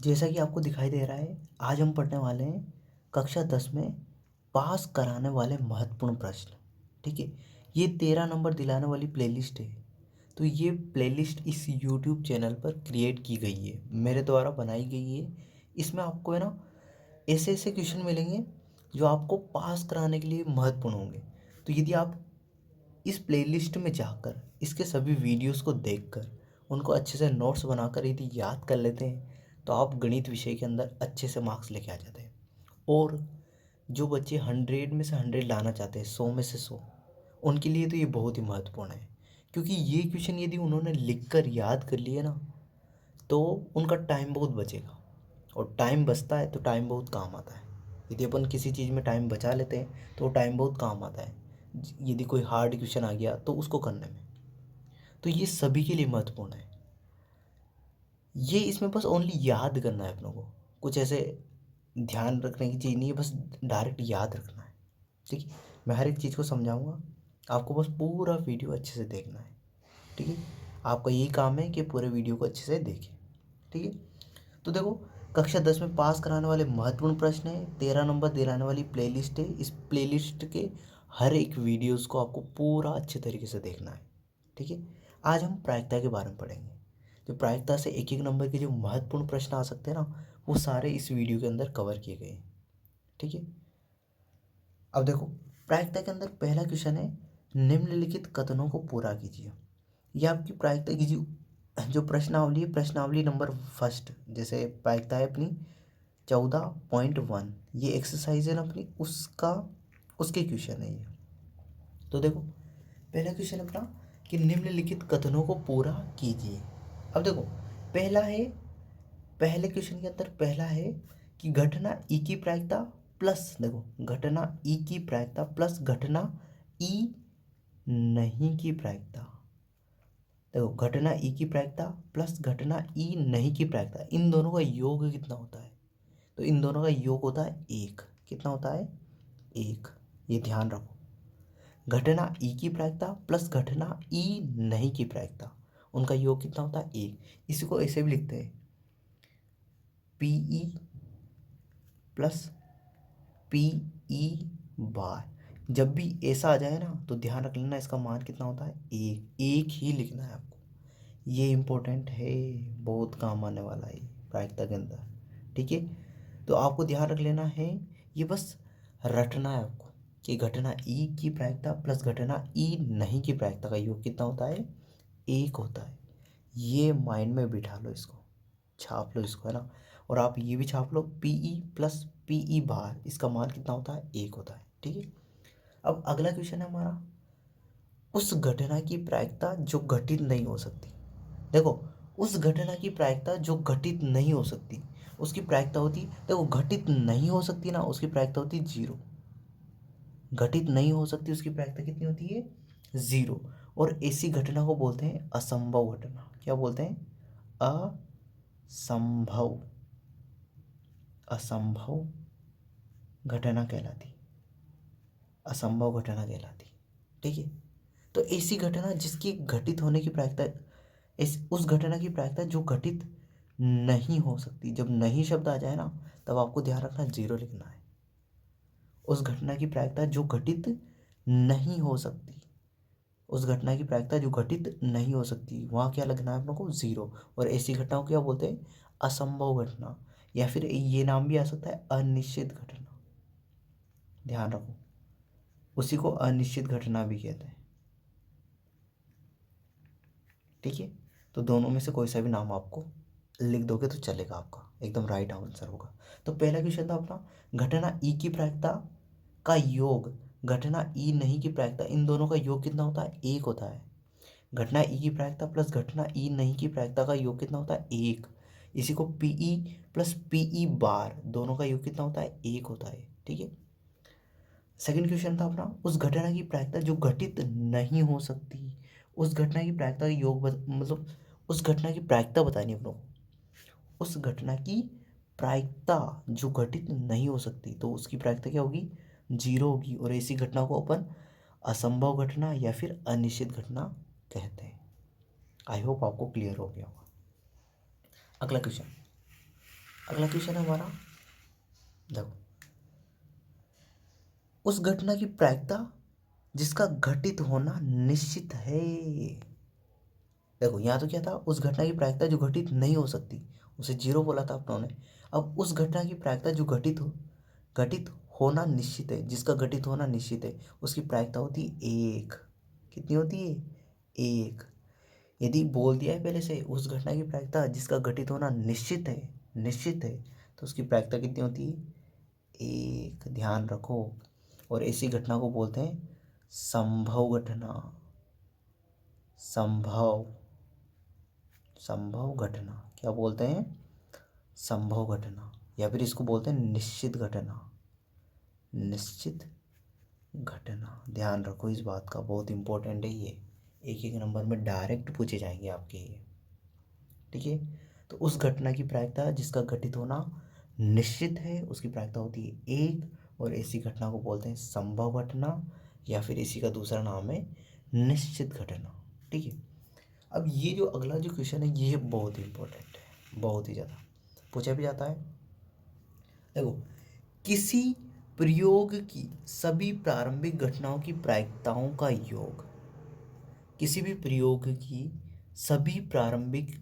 जैसा कि आपको दिखाई दे रहा है, आज हम पढ़ने वाले हैं कक्षा 10 में पास कराने वाले महत्वपूर्ण प्रश्न। ठीक है, ये 13 नंबर दिलाने वाली प्लेलिस्ट है। तो ये प्लेलिस्ट इस यूट्यूब चैनल पर क्रिएट की गई है, मेरे द्वारा बनाई गई है। इसमें आपको है ना ऐसे ऐसे क्वेश्चन मिलेंगे जो आपको पास कराने के लिए महत्वपूर्ण होंगे। तो यदि आप इस प्लेलिस्ट में जाकर इसके सभी वीडियोस को देखकर उनको अच्छे से नोट्स बनाकर यदि याद कर लेते हैं तो आप गणित विषय के अंदर अच्छे से मार्क्स लेके आ जाते हैं। और जो बच्चे 100 में से 100 लाना चाहते हैं, 100 में से 100, उनके लिए तो ये बहुत ही महत्वपूर्ण है। क्योंकि ये क्वेश्चन यदि उन्होंने लिख कर याद कर लिए ना तो उनका टाइम बहुत बचेगा। और टाइम बचता है तो टाइम बहुत काम आता है। यदि अपन किसी चीज़ में टाइम बचा लेते हैं तो वो टाइम बहुत काम आता है। यदि कोई हार्ड क्वेश्चन आ गया तो उसको करने में, तो ये सभी के लिए महत्वपूर्ण है। ये इसमें बस ओनली याद करना है अपनों को, कुछ ऐसे ध्यान रखने की चीज़ नहीं है, बस डायरेक्ट याद रखना है। ठीक है, मैं हर एक चीज़ को समझाऊंगा, आपको बस पूरा वीडियो अच्छे से देखना है। ठीक है, आपका यही काम है कि पूरे वीडियो को अच्छे से देखें। ठीक है, तो देखो, कक्षा 10 में पास कराने वाले महत्वपूर्ण प्रश्न है, 13 नंबर दिलाने वाली प्लेलिस्ट है। इस प्लेलिस्ट के हर एक वीडियोस को आपको पूरा अच्छे तरीके से देखना है। ठीक है, आज हम प्रायिकता के बारे में पढ़ेंगे। जो प्रायिकता से एक एक नंबर के जो महत्वपूर्ण प्रश्न आ सकते हैं ना, वो सारे इस वीडियो के अंदर कवर किए गए हैं। ठीक है, अब देखो, प्रायिकता के अंदर पहला क्वेश्चन है, निम्नलिखित कथनों को पूरा कीजिए। यह आपकी प्रायिकता की जो प्रश्नावली है, प्रश्नावली नंबर फर्स्ट, जैसे प्रायिकता है अपनी 14.1, ये एक्सरसाइज है ना अपनी, उसके क्वेश्चन है ये। तो देखो, पहला क्वेश्चन अपना कि निम्नलिखित कथनों को पूरा कीजिए। अब देखो, पहला है, पहले क्वेश्चन के अंदर पहला है कि घटना ई की प्रायिकता प्लस, देखो, घटना ई की प्रायिकता प्लस घटना ई नहीं की प्रायिकता। देखो, घटना ई की प्रायिकता प्लस घटना ई नहीं की प्रायिकता, इन दोनों का योग कितना होता है? तो इन दोनों का योग होता है 1। कितना होता है? 1। ये ध्यान रखो, घटना ई की प्रायिकता प्लस घटना ई नहीं की प्रायिकता, उनका योग कितना होता है? 1। इसी को ऐसे भी लिखते हैं, P E plus P E bar. जब भी ऐसा आ जाए ना तो ध्यान रख लेना, इसका मान कितना होता है? 1। 1 ही लिखना है आपको। ये इम्पोर्टेंट है, बहुत काम आने वाला है प्रायिकता के अंदर। ठीक है, तो आपको ध्यान रख लेना है, ये बस रटना है आपको कि घटना ई की प्रायिकता प्लस घटना ई नहीं की प्रायिकता का योग कितना होता है? 1 होता है। ये माइंड में बिठा लो, इसको छाप लो, इसको, है ना। और आप ये भी छाप लो, P E plus P E bar, इसका मान कितना होता है? 1 होता है। ठीक है, अब अगला क्वेश्चन है हमारा, उस घटना की प्रायिकता जो घटित नहीं हो सकती। देखो, उस घटना की प्रायिकता जो घटित नहीं हो सकती, उसकी प्रायिकता होती, देखो, घटित नहीं हो सकती ना, उसकी प्रायिकता होती 0। घटित नहीं हो सकती, उसकी प्रायिकता कितनी होती है? 0। और ऐसी घटना को बोलते हैं असंभव घटना। क्या बोलते हैं? असंभव, असंभव घटना कहलाती, असंभव घटना कहलाती। ठीक है, तो ऐसी घटना जिसकी घटित होने की प्रायिकता, उस घटना की प्रायिकता जो घटित नहीं हो सकती, जब नहीं शब्द आ जाए ना तब आपको ध्यान रखना 0 लिखना है। उस घटना की प्रायिकता जो घटित नहीं हो सकती, उस घटना की प्रायिकता जो घटित नहीं हो सकती, वहाँ क्या लगना है अपनों को? 0। और ऐसी घटना को क्या बोलते हैं? असंभव घटना, या फिर ये नाम भी आ सकता है अनिश्चित घटना। ध्यान रखो, उसी को अनिश्चित घटना भी कहते हैं। ठीक है, तो दोनों में से कोई सा भी नाम आपको लिख दोगे तो चलेगा, आपका एकदम राइट आंसर होगा। तो पहला क्वेश्चन था अपना, घटना ई की प्रायिकता का योग घटना ई नहीं की प्रायिकता, इन दोनों का योग कितना होता है? 1 होता है। घटना ई की प्रायिकता प्लस घटना ई नहीं की प्रायिकता का योग कितना होता है? 1। इसी को P E plus P E bar, दोनों का योग कितना होता है? 1 होता है। ठीक है, सेकंड क्वेश्चन था अपना, उस घटना की प्रायिकता जो घटित नहीं हो सकती, उस घटना की प्रायिकता का योग मतलब उस घटना की प्रायिकता बतानी है अपनों को। उस घटना की प्रायिकता जो घटित नहीं हो सकती, तो उसकी प्रायिकता क्या होगी? 0 होगी। और ऐसी घटना को अपन असंभव घटना या फिर अनिश्चित घटना कहते हैं। आई होप आपको क्लियर हो गया होगा। अगला क्वेश्चन, अगला क्वेश्चन है हमारा, देखो, उस घटना की प्रायिकता जिसका घटित होना निश्चित है। देखो यहाँ तो क्या था, उस घटना की प्रायिकता जो घटित नहीं हो सकती, उसे जीरो बोला था अपनों ने। अब उस घटना की प्रायिकता जो घटित होना निश्चित है, जिसका घटित होना निश्चित है, उसकी प्रायिकता होती है एक। कितनी होती है? एक। यदि बोल दिया है पहले से उस घटना की प्रायिकता जिसका घटित होना निश्चित है, तो उसकी प्रायिकता कितनी होती है? एक। ध्यान रखो। और ऐसी घटना को बोलते हैं संभव घटना। संभव घटना क्या बोलते हैं? संभव घटना, या फिर इसको बोलते हैं निश्चित घटना। ध्यान रखो इस बात का, बहुत इंपॉर्टेंट है ये, एक एक नंबर में डायरेक्ट पूछे जाएंगे आपके ये। ठीक है, तो उस घटना की प्रायिकता जिसका घटित होना निश्चित है, उसकी प्रायिकता होती है एक। और ऐसी घटना को बोलते हैं संभव घटना, या फिर इसी का दूसरा नाम है निश्चित घटना। ठीक है, अब ये जो अगला जो क्वेश्चन है ये बहुत इंपॉर्टेंट है, बहुत ही ज़्यादा पूछा भी जाता है। देखो, किसी प्रयोग की सभी प्रारंभिक घटनाओं की प्रायिकताओं का योग, किसी भी प्रयोग की सभी प्रारंभिक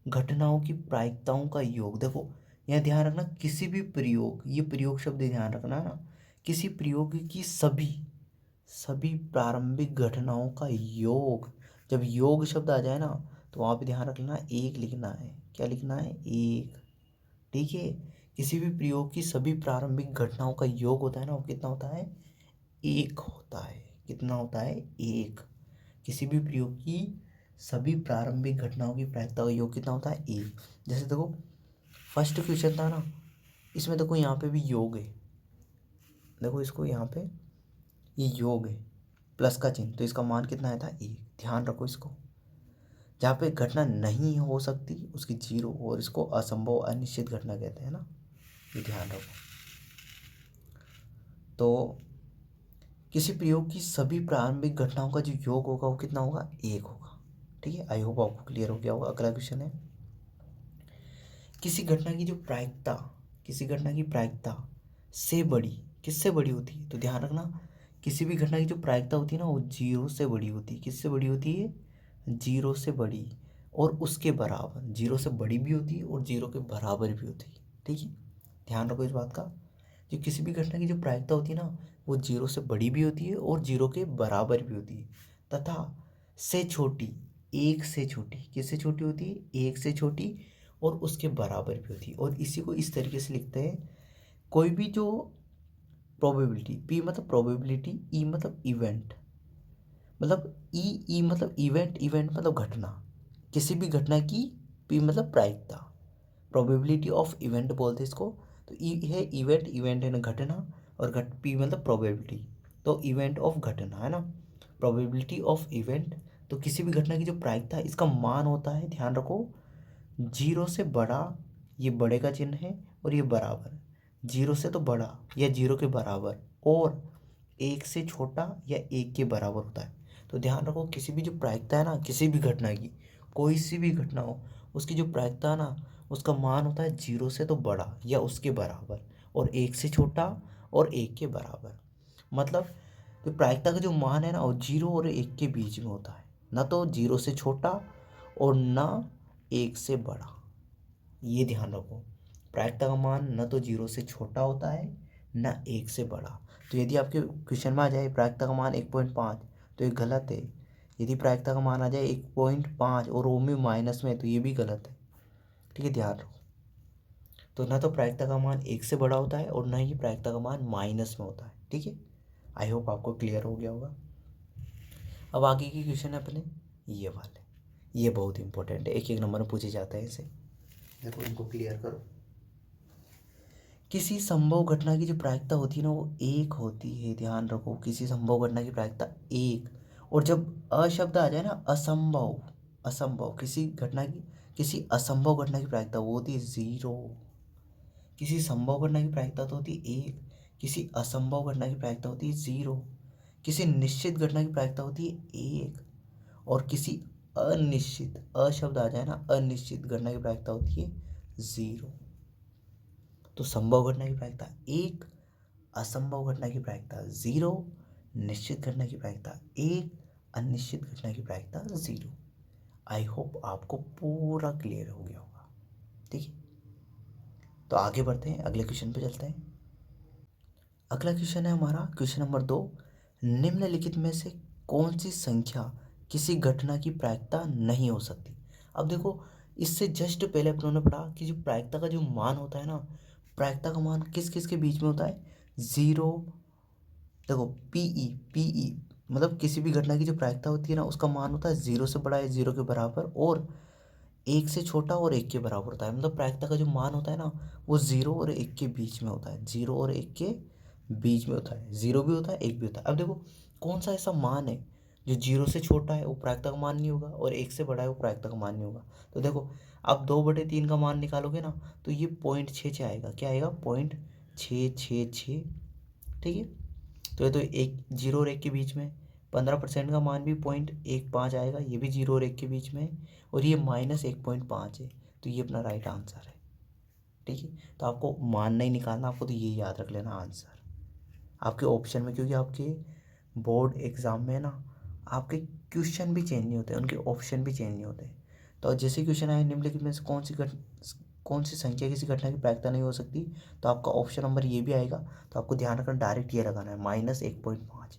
घटनाओं की प्रायिकताओं का योग। देखो यह ध्यान रखना, किसी भी प्रयोग, ये प्रयोग शब्द ध्यान रखना ना, किसी प्रयोग की सभी प्रारंभिक घटनाओं का योग। जब योग शब्द आ जाए ना, तो वहाँ पे ध्यान रखना एक लिखना है। क्या लिखना है? एक। ठीक है, किसी भी प्रयोग की सभी प्रारंभिक घटनाओं का योग होता है ना, वो कितना होता है? एक होता है। कितना होता है? एक। किसी भी प्रयोग की सभी प्रारंभिक घटनाओं की प्रायिकता का योग कितना होता है? एक। जैसे देखो फर्स्ट क्वेश्चन था ना, इसमें देखो यहाँ पे भी योग है। देखो इसको यहाँ पे ये योग है, प्लस का चिन्ह, तो इसका मान कितना आया था? एक। ध्यान रखो इसको, जहाँ पे घटना नहीं हो सकती उसकी जीरो, और इसको असंभव अनिश्चित घटना कहते हैं ना, ये ध्यान रखो। तो किसी प्रयोग की सभी प्रारंभिक घटनाओं का जो योग होगा वो कितना होगा? एक होगा। ठीक है, आई होप आपको क्लियर हो गया होगा। अगला क्वेश्चन है, किसी घटना की जो प्रायिकता, किसी घटना की प्रायिकता से बड़ी, किससे बड़ी होती है? तो ध्यान रखना, किसी भी घटना की जो प्रायिकता होती है ना, वो जीरो से बड़ी होती है। किससे बड़ी होती है? जीरो से बड़ी, और उसके बराबर। जीरो से बड़ी भी होती है और जीरो के बराबर भी होती है। ठीक है, ध्यान रखो इस बात का, जो किसी भी घटना की जो प्रायिकता होती है ना, वो जीरो से बड़ी भी होती है और जीरो के बराबर भी होती है, तथा से छोटी, एक से छोटी। किससे छोटी होती है? एक से छोटी, और उसके बराबर भी होती है। और इसी को इस तरीके से लिखते हैं, कोई भी जो प्रोबेबिलिटी, पी मतलब प्रोबेबिलिटी, ई मतलब इवेंट, मतलब ई मतलब इवेंट, इवेंट मतलब घटना, किसी भी घटना की पी मतलब प्रायिकता, प्रोबेबिलिटी ऑफ इवेंट बोलते हैं इसको। तो ई है इवेंट, इवेंट है ना घटना, और पी मतलब प्रोबेबिलिटी, तो इवेंट ऑफ घटना है ना, प्रोबेबिलिटी ऑफ इवेंट। तो किसी भी घटना की जो प्रायिकता है, इसका मान होता है, ध्यान रखो, जीरो से बड़ा, ये बड़े का चिन्ह है, और ये बराबर, जीरो से तो बड़ा या जीरो के बराबर, और एक से छोटा या एक के बराबर होता है। तो ध्यान रखो, किसी भी जो प्रायिकता है ना, किसी भी घटना की, कोई सी भी घटना हो, उसकी जो प्रायिकता है ना, उसका मान होता है जीरो से तो बड़ा या उसके बराबर, और एक से छोटा और एक के बराबर। मतलब जो प्रायिकता का जो मान है ना, वो जीरो और एक के बीच में होता है, ना तो जीरो से छोटा और ना एक से बड़ा। ये ध्यान रखो, प्रायिकता का मान न तो जीरो से छोटा होता है, न एक से बड़ा। तो यदि आपके क्वेश्चन में आ जाए प्रायिकता का मान 1.5, तो ये गलत है। यदि प्रायिकता का मान आ जाए 1.5 और वो में माइनस में, तो ये भी गलत है। ठीक है, ध्यान रखो। तो ना तो प्रायिकता का मान एक से बड़ा होता है, और ना ही प्रायिकता का मान माइनस में होता है। ठीक है, आई होप आपको क्लियर हो गया होगा। अब आगे की क्वेश्चन है अपने ये वाले, ये बहुत इंपॉर्टेंट है, एक एक नंबर में पूछे जाते हैं इसे। देखो इनको क्लियर करो। किसी संभव घटना की जो प्रायिकता होती है ना, वो एक होती है। ध्यान रखो, किसी संभव घटना की प्रायिकता एक, और जब अशब्द आ जाए ना, असंभव, असंभव किसी घटना की, किसी असंभव घटना की प्रायिकता वो होती है जीरो। किसी संभव घटना की प्रायिकता तो होती है एक, किसी असंभव घटना की प्रायिकता होती है जीरो, किसी निश्चित घटना की प्रायिकता होती है एक, और किसी अनिश्चित, अशब्द आ जाए ना, अनिश्चित घटना की प्रायिकता होती है जीरो। तो संभव घटना की प्रायिकता 1, असंभव घटना की प्रायिकता 0, निश्चित घटना की प्रायिकता 1, अनिश्चित घटना की प्रायिकता 0। आई होप आपको पूरा क्लियर हो गया होगा। ठीक है, तो आगे बढ़ते हैं, अगले क्वेश्चन पे चलते हैं। अगला क्वेश्चन है हमारा क्वेश्चन नंबर 2। निम्नलिखित में से कौन सी संख्या किसी घटना की प्रायिकता नहीं हो सकती। अब देखो, इससे जस्ट पहले अपन ने पढ़ा कि जो प्रायिकता का जो मान होता है ना, प्रायिकता का मान किस किस के बीच में होता है, 0। देखो पीई मतलब किसी भी घटना की जो प्रायिकता होती है ना, उसका मान होता है 0 से बड़ा या 0 के बराबर, और 1 से छोटा और 1 के बराबर होता है। मतलब प्रायिकता का जो मान होता है ना, वो 0 और 1 के बीच में होता है। 0 और 1 के बीच में होता है, 0 भी होता है 1 भी होता है। अब देखो कौन सा ऐसा मान है जो 0 से छोटा है वो प्रायिकता का मान नहीं होगा, और 1 से बड़ा है वो प्रायिकता का मान नहीं होगा। तो देखो आप 2/3 का मान निकालोगे ना, तो ये 0.66 आएगा। क्या आएगा, 0.666। ठीक है, तो ये तो एक 0 और 1 के बीच में। 15% का मान भी 0.15 आएगा, ये भी 0 और 1 के बीच में, और ये -1.5 है। तो ये अपना राइट आंसर है। ठीक है, तो आपको मान नहीं निकालना, आपको तो ये याद रख लेना आंसर आपके ऑप्शन में, क्योंकि आपके बोर्ड एग्जाम में ना आपके क्वेश्चन भी चेंज नहीं होते, उनके ऑप्शन भी चेंज नहीं होते। तो जैसे क्वेश्चन आए निम्नलिखित में से कौन सी संख्या किसी घटना की प्रायिकता नहीं हो सकती, तो आपका ऑप्शन नंबर ये भी आएगा। तो आपको ध्यान रखना, डायरेक्ट ये लगाना है -1.5,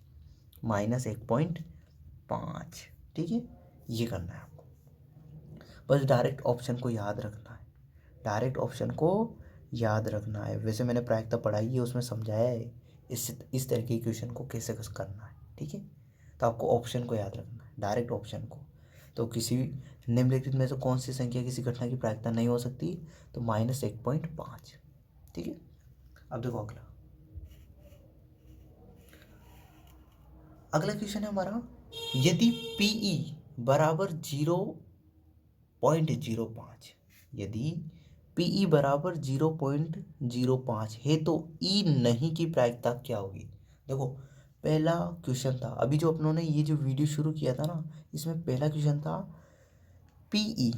-1.5। ठीक है, ये करना है आपको, बस डायरेक्ट ऑप्शन को याद रखना है, डायरेक्ट ऑप्शन को याद रखना है। वैसे मैंने प्रायिकता पढ़ाई है, उसमें समझाया है इस तरह के क्वेश्चन को कैसे करना है। ठीक है, तो आपको ऑप्शन को याद रखना है, डायरेक्ट ऑप्शन को। तो किसी निम्नलिखित में से कौन सी संख्या किसी घटना की प्रायिकता नहीं हो सकती, तो -1.5। ठीक है, अब देखो अगला क्वेश्चन है हमारा, यदि पीई बराबर 0.05, यदि पीई बराबर 0.05 है तो ई नहीं की प्रायिकता क्या होगी। देखो पहला क्वेश्चन था, अभी जो अपनों ने ये जो वीडियो शुरू किया था ना, इसमें पहला क्वेश्चन था पीई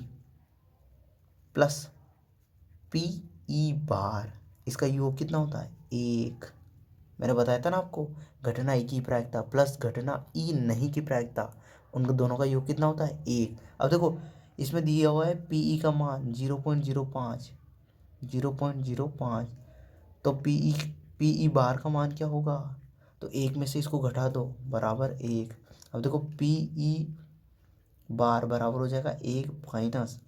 प्लस पीई बार, इसका योग कितना होता है, 1। मैंने बताया था ना आपको, घटना ई की प्रायिकता प्लस घटना ई नहीं की प्रायिकता, उन दोनों का योग कितना होता है, 1। अब देखो इसमें दिया हुआ है पीई का मान 0.05, 0.05, तो पीई बार का मान क्या होगा, तो 1 में से इसको घटा दो, बराबर 1। अब देखो पीई बार बराबर हो जाएगा 1 माइनस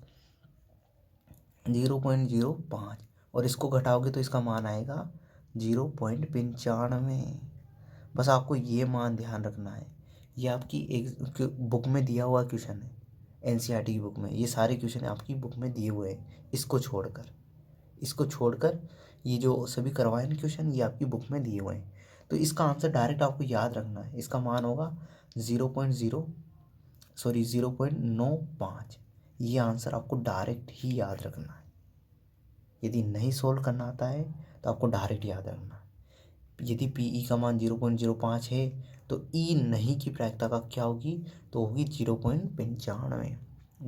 0.05, और इसको घटाओगे तो इसका मान आएगा 0.95। बस आपको ये मान ध्यान रखना है, ये आपकी एक बुक में दिया हुआ क्वेश्चन है, एनसीईआरटी की बुक में ये सारे क्वेश्चन आपकी बुक में दिए हुए हैं। इसको छोड़कर ये जो सभी करवाए ना क्वेश्चन, ये आपकी बुक में दिए हुए हैं। तो इसका आंसर डायरेक्ट आपको याद रखना है, इसका मान होगा 0.95। ये आंसर आपको डायरेक्ट ही याद रखना है। यदि नहीं सोल्व करना आता है तो आपको डायरेक्ट याद रखना है। यदि पीई का मान 0.05 है तो ई नहीं की प्रायिकता का क्या होगी, तो होगी 0.95।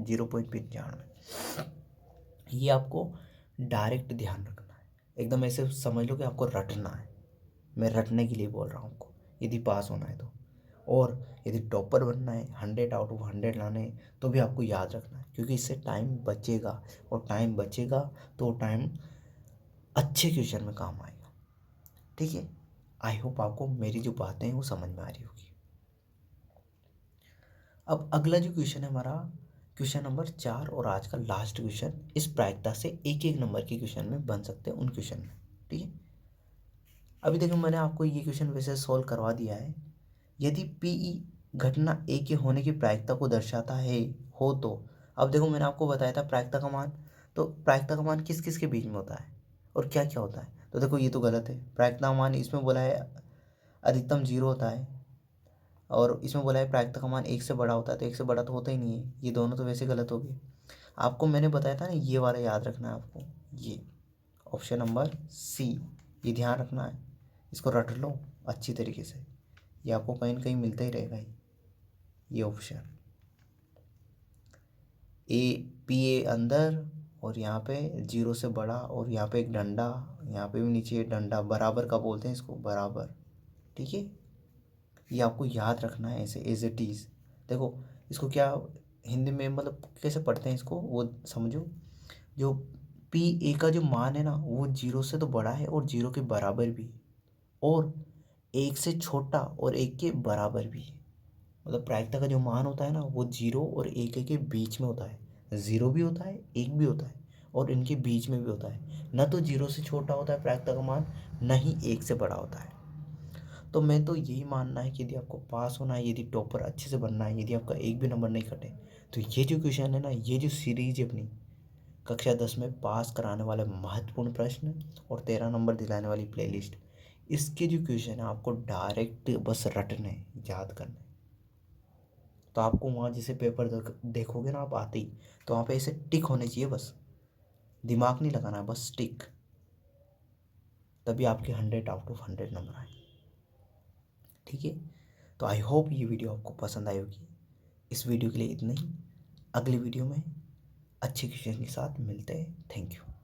0.95 ये आपको डायरेक्ट ध्यान रखना है, एकदम ऐसे समझ लो कि आपको रटना है। मैं रटने के लिए बोल रहा हूँ आपको, यदि पास होना है तो। और यदि टॉपर बनना है, 100 आउट ऑफ 100 लाने हैं, तो भी आपको याद रखना है, क्योंकि इससे टाइम बचेगा, और टाइम बचेगा तो टाइम अच्छे क्वेश्चन में काम आएगा। ठीक है, आई होप आपको मेरी जो बातें हैं वो समझ में आ रही होगी। अब अगला जो क्वेश्चन है हमारा क्वेश्चन नंबर 4, और आज का लास्ट क्वेश्चन। इस प्रायिकता से एक एक नंबर के क्वेश्चन में बन सकते हैं उन क्वेश्चन में। ठीक है, अभी देखो मैंने आपको ये क्वेश्चन वैसे सॉल्व करवा दिया है। यदि पीई घटना ए के होने की प्रायिकता को दर्शाता है हो तो, अब देखो मैंने आपको बताया था प्रायिकता का मान, तो प्रायिकता का मान किस किस के बीच में होता है और क्या क्या होता है। तो देखो ये तो गलत है, प्रायिकता का मान इसमें बोला है अधिकतम 0 होता है, और इसमें बोला है प्रायिकता का मान 1 से बड़ा होता है, तो 1 से बड़ा तो होता ही नहीं है। ये दोनों तो वैसे गलत हो गए। आपको मैंने बताया था ना, ये वाला याद रखना है आपको, ये ऑप्शन नंबर सी, ये ध्यान रखना है, इसको रट लो अच्छी तरीके से, ये आपको कहीं ना कहीं मिलता ही रहेगा। ये ऑप्शन ए, पी ए अंदर और यहाँ पे जीरो से बड़ा, और यहाँ पे एक डंडा, यहाँ पे भी नीचे डंडा, बराबर का बोलते हैं इसको, बराबर। ठीक है, ये आपको याद रखना है ऐसे एज इट इज़। देखो इसको क्या हिंदी में मतलब कैसे पढ़ते हैं इसको वो समझो। जो पी ए का जो मान है ना वो जीरो से तो बड़ा है और जीरो के बराबर भी है, और एक से छोटा और एक के बराबर भी है। मतलब प्रायिकता का जो मान होता है ना वो जीरो और एक के बीच में होता है। जीरो भी होता है, एक भी होता है, और इनके बीच में भी होता है। न तो जीरो से छोटा होता है प्रायिकता का मान, न ही एक से बड़ा होता है। तो मैं तो यही मानना है कि यदि आपको पास होना है, यदि टॉपर अच्छे से बनना है, यदि आपका एक भी नंबर नहीं कटे, तो ये जो क्वेश्चन है ना, ये जो सीरीज है अपनी कक्षा 10 में पास कराने वाले महत्वपूर्ण प्रश्न और 13 नंबर दिलाने वाली प्लेलिस्ट, इसके जो क्वेश्चन है आपको डायरेक्ट बस रटने याद करने। तो आपको वहाँ जैसे पेपर देखोगे ना आप आते ही, तो वहाँ पे ऐसे टिक होने चाहिए, बस दिमाग नहीं लगाना है, बस टिक। तभी आपके 100 आउट ऑफ 100 नंबर आए। ठीक है, तो आई होप ये वीडियो आपको पसंद आई होगी। इस वीडियो के लिए इतना ही। अगली वीडियो में अच्छे क्वेश्चन के साथ मिलते हैं। Thank you.